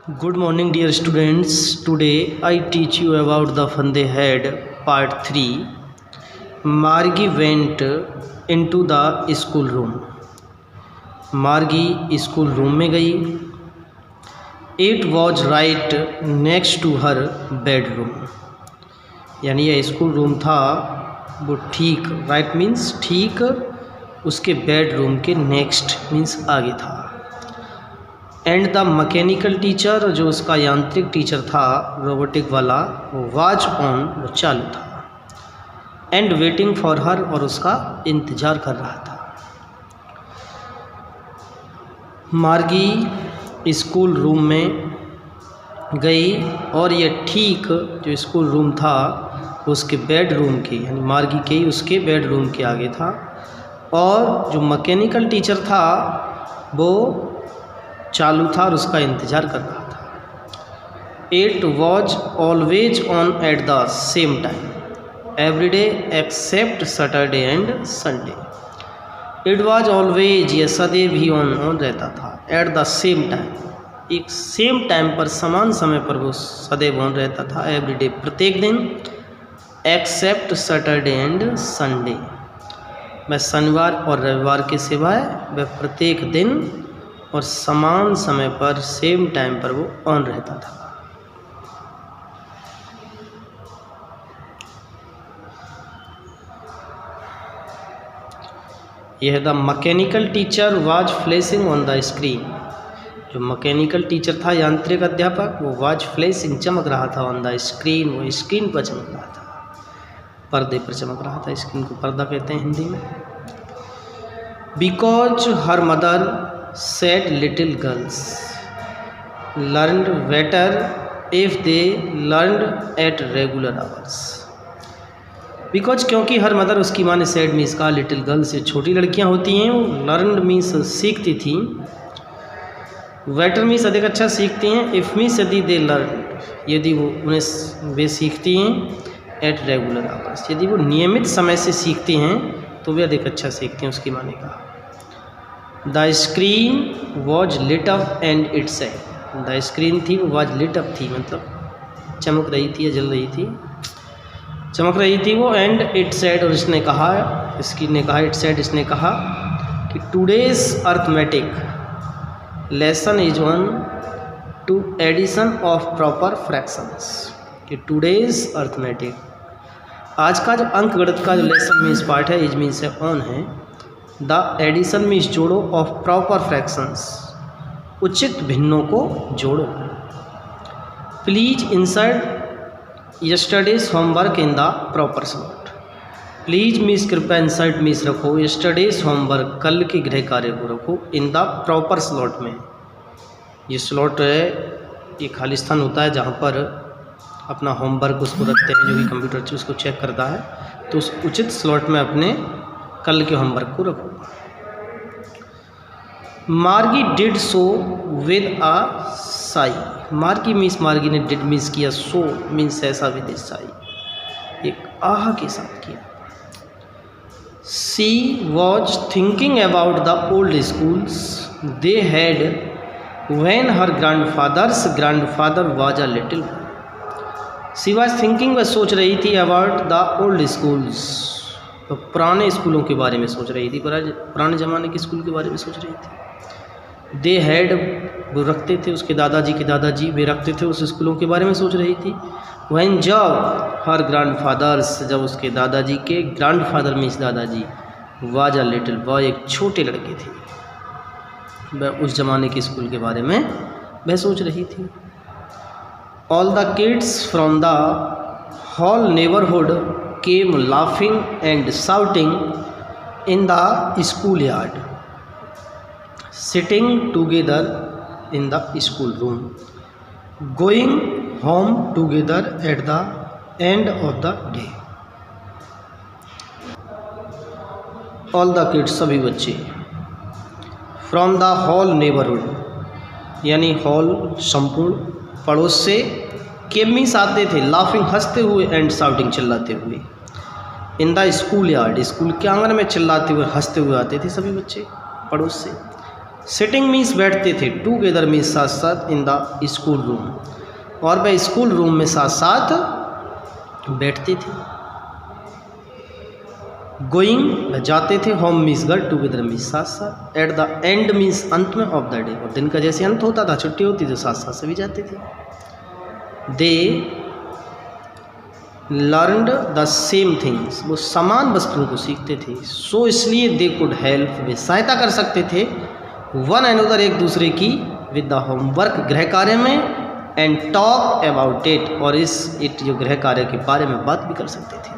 Good morning, dear students. Today I teach you about the Funde Head Part 3. Margie went into the school room. मार्गी school room में गई. It was right next to her bedroom. यानी यह school room था वो ठीक, right means ठीक, उसके बेडरूम के नेक्स्ट मीन्स आगे था. एंड द मैकेनिकल टीचर, जो उसका यांत्रिक टीचर था रोबोटिक वाला, वो वाच ऑन, वो चालू था. एंड वेटिंग फॉर हर, और उसका इंतज़ार कर रहा था. मार्गी स्कूल रूम में गई और ये ठीक जो स्कूल रूम था उसके बेडरूम के, यानी मार्गी के ही उसके बेडरूम के आगे था. और जो मैकेनिकल टीचर था वो चालू था और उसका इंतज़ार कर रहा था. It was always on at the same time every day except Saturday and Sunday. It was always, ये सदैव ही ऑन रहता था. एट द सेम टाइम, एक सेम टाइम पर, समान समय पर वो सदैव ऑन रहता था. एवरी डे, प्रत्येक दिन. एक्सेप्ट सैटरडे एंड संडे, वह शनिवार और रविवार के सिवाय वह प्रत्येक दिन और समान समय पर, सेम टाइम पर वो ऑन रहता था. यह the mechanical teacher was flashing on the screen. जो मैकेनिकल टीचर था, यांत्रिक अध्यापक, वो वाज फ्लैशिंग, चमक रहा था. ऑन द स्क्रीन, वो स्क्रीन पर चमक रहा था, पर्दे पर चमक रहा था. स्क्रीन को पर्दा कहते हैं हिंदी में. Because her mother said little girls learned better if they learned at regular hours. Because, क्योंकि हर मदर, उसकी माँ ने said मीन्स कहा, लिटिल गर्ल्स, ये छोटी लड़कियाँ होती हैं, वो लर्नड मीन्स सीखती थी, बेटर मीन्स अधिक अच्छा सीखती हैं, इफ़ मीन्स यदि दे लर्न, यदि वो उन्हें वे सीखती हैं, एट रेगुलर आवर्स, यदि वो नियमित समय से सीखती हैं तो वे अधिक अच्छा सीखती हैं, उसकी माँ ने कहा. The screen was lit up and it said. The screen थी वो वॉज लिट अप थी, मतलब चमक रही थी या जल रही थी, चमक रही थी वो. एंड इट सेड, और इसने कहा, स्क्रीन ने कहा, इट सेड, इसने कहा कि today's arithmetic lesson is on to addition of proper fractions. कि टुडेज अर्थमेटिक, आज का जो अंक गणित का जो लेसन मीन्स पार्ट है, इज मीन्स है ऑन है. द एडिशन मीन्स जोड़ो, ऑफ प्रॉपर फ्रैक्शंस, उचित भिन्नों को जोड़ो. Please insert yesterday's homework in the proper slot. Please means कृपया, इंसर्ट मीन्स रखो, यस्टरडेज होमवर्क, कल के गृह कार्य को रखो, इन द प्रॉपर स्लॉट में. ये स्लॉट है, ये खाली स्थान होता है जहाँ पर अपना होमवर्क उसको रखते हैं, जो भी कंप्यूटर उसको चेक करता है, तो उस उचित स्लॉट में अपने कल के होमवर्क को रखो. Margie did so with a sigh. Margie means, Margie ने डिड मीन्स किया, सो मीन्स ऐसा, विद ए साई, एक आह के साथ किया. She was thinking about the old schools they had when her grandfather was a little. She was thinking, वह सोच रही थी, अबाउट द ओल्ड स्कूल्स, तो पुराने स्कूलों के बारे में सोच रही थी, पुराने ज़माने के स्कूल के बारे में सोच रही थी. दे हैड, वो रखते थे, उसके दादाजी के दादाजी वे रखते थे, उस स्कूलों के बारे में सोच रही थी. व्हेन, जब, हर ग्रैंडफादर्स, जब उसके दादाजी के, ग्रैंडफादर मीन्स दादाजी, वाज अ लिटिल बॉय, एक छोटे लड़के थे, वह उस ज़माने के स्कूल के बारे में वह सोच रही थी. All the kids from the whole neighbourhood came laughing and shouting in the schoolyard, sitting together in the schoolroom, going home together at the end of the day. All the kids, सभी बच्चे, from the whole neighborhood, यानी hall, संपूर्ण, पड़ोस से, केम means आते थे, laughing, हंसते हुए, एंड शाउटिंग, चिल्लाते हुए. In the school yard, school के आंगन में चिल्लाते हुए, हंसते हुए आते थे सभी बच्चे पड़ोस से. सिटिंग मीन्स बैठते थे, टूगेदर मीन्स साथ साथ, इन द स्कूल रूम, और वह स्कूल रूम में साथ साथ बैठते थे। गोइंग जाते थे, होम मीन्स घर, टूगेदर मीन्स साथ साथ, एट द एंड मीन्स अंत में, ऑफ द डे, और दिन का जैसे अंत होता था, छुट्टी होती तो साथ साथ सभी जाते थे। दे लर्नड द सेम थिंग्स, वो समान वस्तुओं को सीखते थे। सो इसलिए दे कुड हेल्प, वे सहायता कर सकते थे, वन अनदर, एक दूसरे की, विद द होमवर्क, गृह कार्य में, एंड टॉक अबाउट इट, और इट जो गृह कार्य के बारे में बात भी कर सकते थे।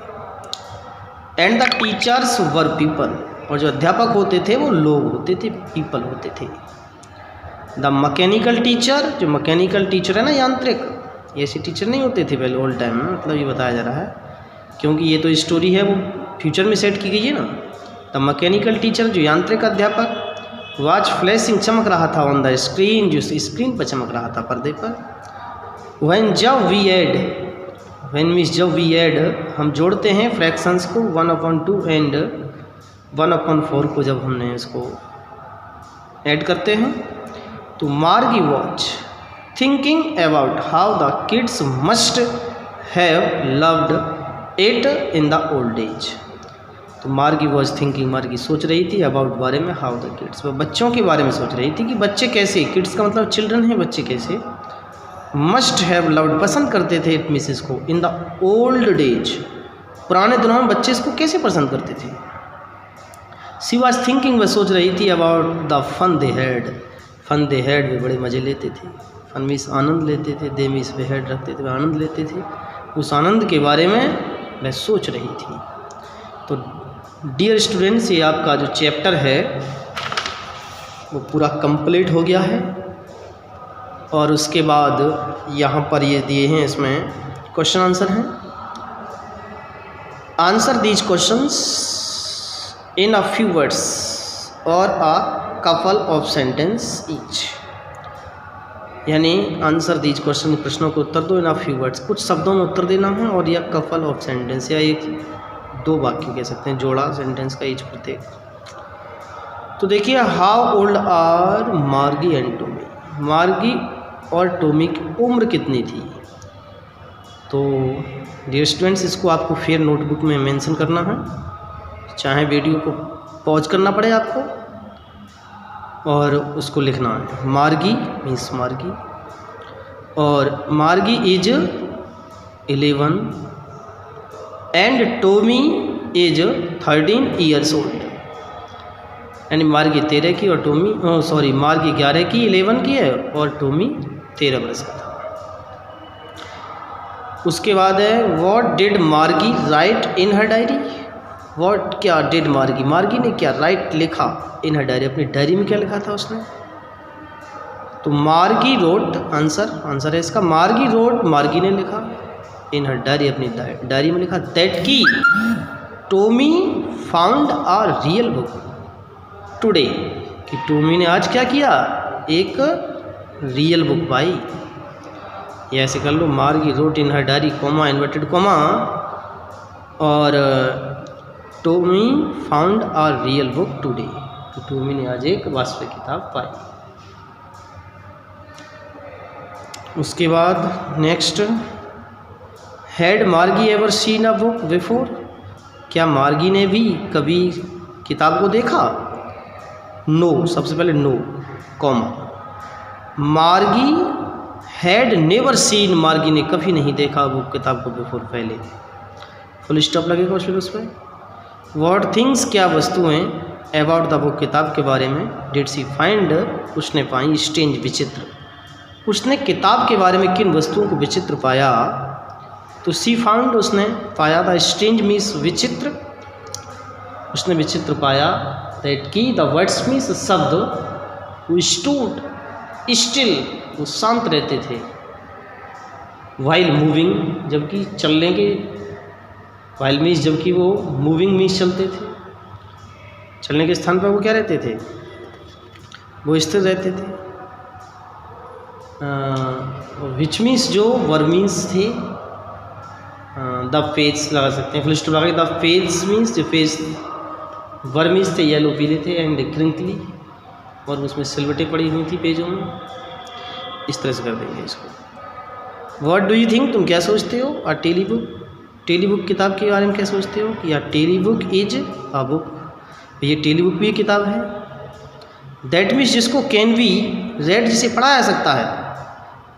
And the teachers were people, और जो अध्यापक होते थे वो लोग होते थे, पीपल होते थे। द मैकेनिकल टीचर, जो मैकेनिकल टीचर है ना, यांत्रिक, ऐसे टीचर नहीं होते थे पहले ओल्ड टाइम में, मतलब ये बताया जा रहा है, क्योंकि ये तो स्टोरी है वो फ्यूचर में सेट की गई है ना। द मैकेनिकल टीचर, जो यांत्रिक अध्यापक, वाच फ्लैशिंग, चमक रहा था, ऑन द स्क्रीन, जो स्क्रीन पर चमक रहा था, पर्दे पर। व्हेन, जब, वी ऐड, व्हेन मीन्स जब, वी ऐड, हम जोड़ते हैं फ्रैक्शंस को, 1/2 एंड 1/4 को जब हमने इसको ऐड करते हैं, तो मार्गी watch thinking about how the kids must have loved it in the old age. तो मार्गी वॉज थिंकिंग, मार्गी सोच रही थी, अबाउट, बारे में, हाउ द किड्स, वह बच्चों के बारे में सोच रही थी कि बच्चे कैसे, किड्स का मतलब चिल्ड्रन है, बच्चे कैसे, मस्ट हैव लव्ड, पसंद करते थे इट मीन्स इसको, इन द ओल्ड एज, पुराने दिनों में बच्चे इसको कैसे पसंद करते थे। सी वॉज थिंकिंग, वह सोच रही थी, about the fun they had, fun they had, वे बड़े मज़े लेते थे, फन मीन्स आनंद लेते थे, दे मीन्स वे हैड रखते थे, वे आनंद लेते थे, उस आनंद के बारे में वह सोच रही थी। तो डियर स्टूडेंट्स, ये आपका जो चैप्टर है वो पूरा कंप्लीट हो गया है, और उसके बाद यहाँ पर ये दिए हैं, इसमें क्वेश्चन आंसर हैं। Answer these questions in a few words और a couple of sentence each, यानी आंसर दीज क्वेश्चन, प्रश्नों को उत्तर दो, इन अ फ्यू वर्ड्स, कुछ शब्दों में उत्तर देना है, और या कपल ऑफ सेंटेंस, या एक दो वाक्य कह सकते हैं, जोड़ा सेंटेंस का ईच प्रत्येक। तो देखिए, हाउ ओल्ड आर मार्गी एंड टोमी, मार्गी और टोमी की उम्र कितनी थी। तो डियर स्टूडेंट्स, इसको आपको फिर नोटबुक में मेंशन करना है, चाहे वीडियो को पॉज करना पड़े आपको, और उसको लिखना है। मार्गी मीन्स मार्गी, और Margie is 11 and Tommy is 13 years old, यानी मार्गी 13 की और टोमी, सॉरी, मार्गी 11 की, 11 की है, और टोमी 13 वर्ष का था। उसके बाद है, व्हाट डिड मार्गी right in her diary, what, क्या, डिड मार्गी, मार्गी ने क्या राइट लिखा, इन हर डायरी, अपनी डायरी में क्या लिखा था उसने। तो मार्गी रोट, आंसर है इसका, मार्गी रोट, मार्गी ने लिखा, इन हर डायरी, अपनी डायरी में लिखा, दैट की टोमी फाउंड आ रियल बुक टुडे, कि टोमी ने आज क्या किया, एक रियल बुक पाई। या ऐसे कर लो, मार्गी wrote in her diary, comma, inverted comma, और टोमी फाउंड आ रियल बुक टुडे, तो टोमी ने आज एक वास्तविक किताब पाई। उसके बाद नेक्स्ट, हैड मार्गी ever seen a book before, क्या मार्गी ने भी कभी किताब को देखा। नो, सबसे पहले नो, कॉमा, मार्गी हैड नेवर सीन, मार्गी ने कभी नहीं देखा बुक, किताब को, बिफोर, पहले, फुल स्टॉप लगेगा उस फिर उस पर। व्हाट थिंग्स, क्या वस्तुएं, अबाउट द बुक, किताब के बारे में, डिड सी फाइंड, उसने पाई, स्ट्रेंज, विचित्र, उसने किताब के बारे में किन वस्तुओं को विचित्र पाया। तो सी फाउंड, उसने पाया था, स्ट्रेंज मीन्स विचित्र, उसने विचित्र पाया, दैट की, द वर्ड्स मीन्स शब्द, वो स्टूड स्टिल, वो शांत रहते थे, वाइल मूविंग, जबकि चलने के, वाइल मीन्स जबकि वो, मूविंग मीन्स चलते थे, चलने के स्थान पर वो क्या रहते थे, वो स्थिर रहते थे। विच मीन्स, जो, वर मीन्स थे, द पेज लगा सकते हैं, फुल स्टॉप लगा, द पेज मीन्स, जो पेज, वर मीन्स थे येलो, पीले थे, एंड क्रिंकली, और उसमें सिलवटें पड़ी हुई थी पेजों में। इस तरह से कर देंगे इसको। व्हाट डू यू थिंक, तुम क्या सोचते हो? A telebook, telebook किताब के बारे में क्या सोचते हो? कि या telebook is a book, ये टेली बुक भी एक किताब है। दैट मीन्स जिसको कैन बी रेड, जिसे पढ़ा जा सकता है,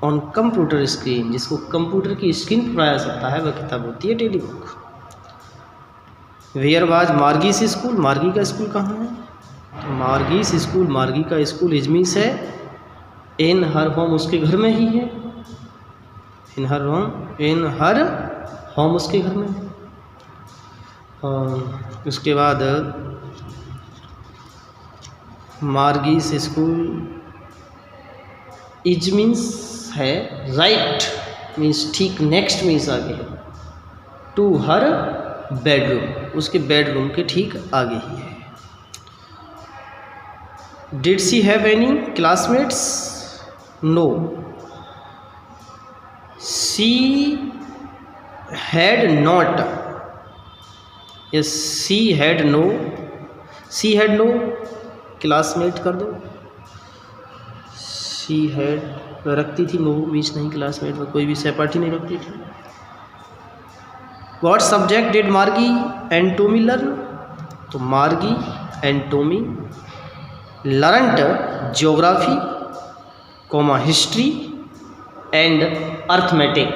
ऑन कंप्यूटर स्क्रीन, जिसको कंप्यूटर की स्क्रीन पर पढ़ाया जा सकता है, वह किताब होती है telebook. Where was Margie's school, Margie का स्कूल कहाँ है? तो मार्गीस स्कूल, मार्गी का स्कूल इज मीन्स है इन हर होम, उसके घर में ही है। इन हर होम उसके घर में है। और उसके बाद मार्गीस स्कूल इज मीन्स है राइट, मीन्स ठीक, नेक्स्ट मीन्स आगे है, टू हर बेडरूम, उसके बेडरूम के ठीक आगे ही है। Did she have any classmates? No, she had not, yes she had no, she had no classmate कर दो। सी हैड रखती थी, नो मीन्स नहीं, क्लासमेट में कोई भी सहपाठी नहीं रखती थी। What subject did Margie and Tommy learn? तो Margie and Tommy learnt geography, comma history and arithmetic,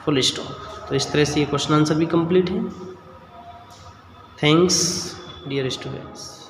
full stop. तो इस तरह से ये क्वेश्चन आंसर भी कंप्लीट है। Thanks dear students.